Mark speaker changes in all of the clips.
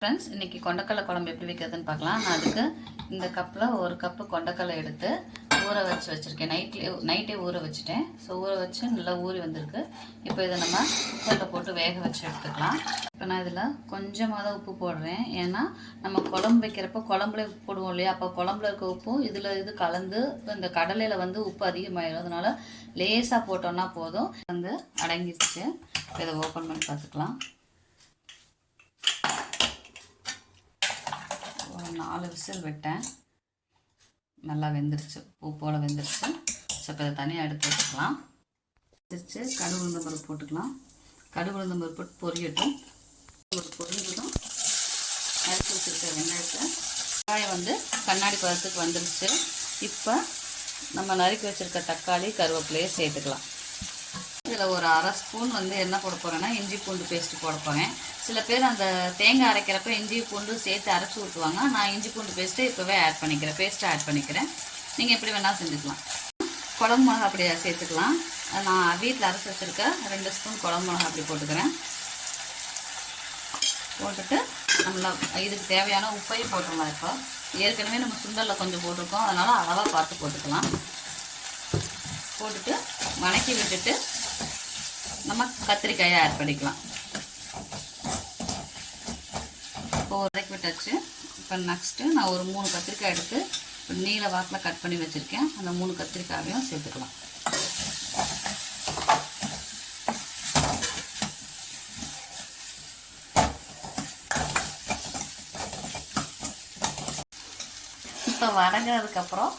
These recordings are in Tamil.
Speaker 1: ஃப்ரெண்ட்ஸ், இன்றைக்கி கொண்டக்கடலை குழம்பு எப்படி வைக்கிறதுன்னு பார்க்கலாம். நான் அதுக்கு இந்த கப்பில் ஒரு கப்பு கொண்டக்கடலை எடுத்து ஊற வச்சுருக்கேன். நைட்டே ஊற வச்சுட்டேன். ஸோ ஊற வச்சு நல்லா ஊறி வந்திருக்கு. இப்போ இதை நம்ம குக்கரில் போட்டு வேக வச்சு எடுத்துக்கலாம். இப்போ நான் இதில் கொஞ்சமாக தான் உப்பு போடுறேன். ஏன்னா நம்ம குழம்பு வைக்கிறப்போ குழம்புல உப்பு போடுவோம் இல்லையா, அப்போ குழம்புல இருக்க உப்பும் இது கலந்து இந்த கடலையில் உப்பு அதிகமாகிடும். அதனால் லேசாக போட்டோன்னா போதும். அடங்கிடுச்சு. இதை ஓப்பன் பண்ணி பார்த்துக்கலாம். 4 விசில் விட்டேன். நல்லா வெந்துருச்சு, பூ போல் வெந்துருச்சு. ஸோ இப்போ இதை தனியாக எடுத்து வச்சுக்கலாம். வச்சு கடுகு உளுந்தம் பருப்பு போட்டுக்கலாம். கடுகு உளுந்தம் பருப்பு போட்டு பொரியட்டும். ஒரு பொரிஞ்சதும் அரைச்சி வச்சுருக்க வெங்காயம் கண்ணாடி பதத்துக்கு வந்துருச்சு. இப்போ நம்ம நறுக்கி வச்சுருக்க தக்காளி கருவேப்பிலையை சேர்த்துக்கலாம். இதில் ஒரு அரை ஸ்பூன் என்ன போட போகிறேன்னா இஞ்சி பூண்டு பேஸ்ட்டு போட போகிறேன். சில பேர் அந்த தேங்காய் அரைக்கிறப்ப இஞ்சி பூண்டு சேர்த்து அரைச்சி ஊற்றுவாங்க. நான் இஞ்சி பூண்டு பேஸ்ட்டு இப்போவே பேஸ்ட்டை ஆட் பண்ணிக்கிறேன். நீங்கள் எப்படி வேணாலும் செஞ்சுக்கலாம். குழம்பு மிளகா அப்படி சேர்த்துக்கலாம். நான் வீட்டில் அரைச்சி வச்சுருக்க 2 ஸ்பூன் குழம்பு மிளகா அப்படி போட்டுக்கிறேன். போட்டுட்டு நம்மள இதுக்கு தேவையான உப்பையும் போட்டுடலாம். இப்போ ஏற்கனவே நம்ம சுண்டலில் கொஞ்சம் போட்டிருக்கோம், அதனால் அளவாக பார்த்து போட்டுக்கலாம். போட்டுட்டு வணக்கி விட்டுட்டு நம்ம கத்திரிக்காயை ஆட் பண்ணிக்கலாம். இப்போ வதக்கி விட்டாச்சு. இப்போ நெக்ஸ்ட்டு நான் ஒரு 3 கத்திரிக்காய் எடுத்து நீல வாக்கில் கட் பண்ணி வச்சுருக்கேன். அந்த 3 கத்திரிக்காயையும் சேர்த்துக்கலாம். இப்போ வதங்கினதுக்கப்புறம்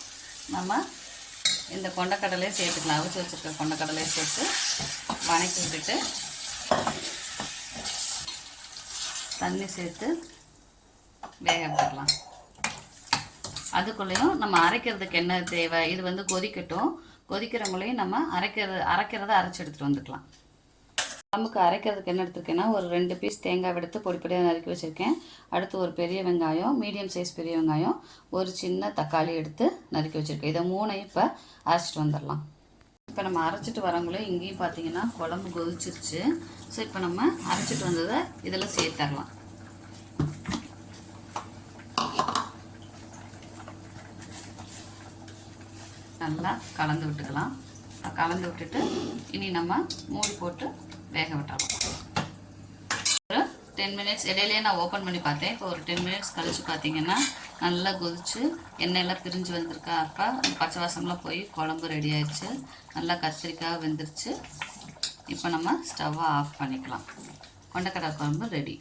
Speaker 1: நம்ம இந்த கொண்டக்கடலையும் சேர்த்துக்கலாம். அவிச்சு வச்சுருக்க கொண்டக்கடலையும் சேர்த்து வணக்கி விட்டுட்டு தண்ணி சேர்த்து வேக விட்டுக்கலாம். அதுக்குள்ளேயும் நம்ம அரைக்கிறதுக்கு என்ன தேவை, இது கொதிக்கட்டும். கொதிக்கிறவங்களையும் நம்ம அரைக்கிறத அரைச்சி எடுத்துகிட்டு வந்துக்கலாம். நமக்கு அரைக்கிறதுக்கு என்ன எடுத்துருக்கேன்னா ஒரு 2 பீஸ் தேங்காய் எடுத்து பொடி பொடியாக நறுக்கி வச்சுருக்கேன். அடுத்து ஒரு பெரிய வெங்காயம், மீடியம் சைஸ் பெரிய வெங்காயம், ஒரு சின்ன தக்காளி எடுத்து நறுக்கி வச்சுருக்கேன். இதை 3ஐயும் இப்போ அரைச்சிட்டு வந்துடலாம். இப்போ நம்ம அரைச்சிட்டு வரவங்களே இங்கேயும் பார்த்தீங்கன்னா குழம்பு கொதிச்சிருச்சு. ஸோ இப்போ நம்ம அரைச்சிட்டு வந்ததை இதில் சேர்த்துடலாம். நல்லா கலந்து விட்டுக்கலாம். கலந்து விட்டுட்டு இனி நம்ம மூடி போட்டு வேக விட்டுறலாம். ஒரு 10 மினிட்ஸ் இடையிலேயே நான் ஓப்பன் பண்ணி பார்த்தேன். இப்போ ஒரு 10 மினிட்ஸ் கழித்து பார்த்தீங்கன்னா நல்லா கொதிச்சு எண்ணெயெல்லாம் பிரிஞ்சு வந்திருக்கா. அப்போ பச்சை வாசம்லாம் போய் குழம்பு ரெடி ஆயிடுச்சு. நல்லா கத்திரிக்காய் வெந்துருச்சு. இப்போ நம்ம ஸ்டவ்வை ஆஃப் பண்ணிக்கலாம். கொண்டக்கடலை குழம்பு ரெடி.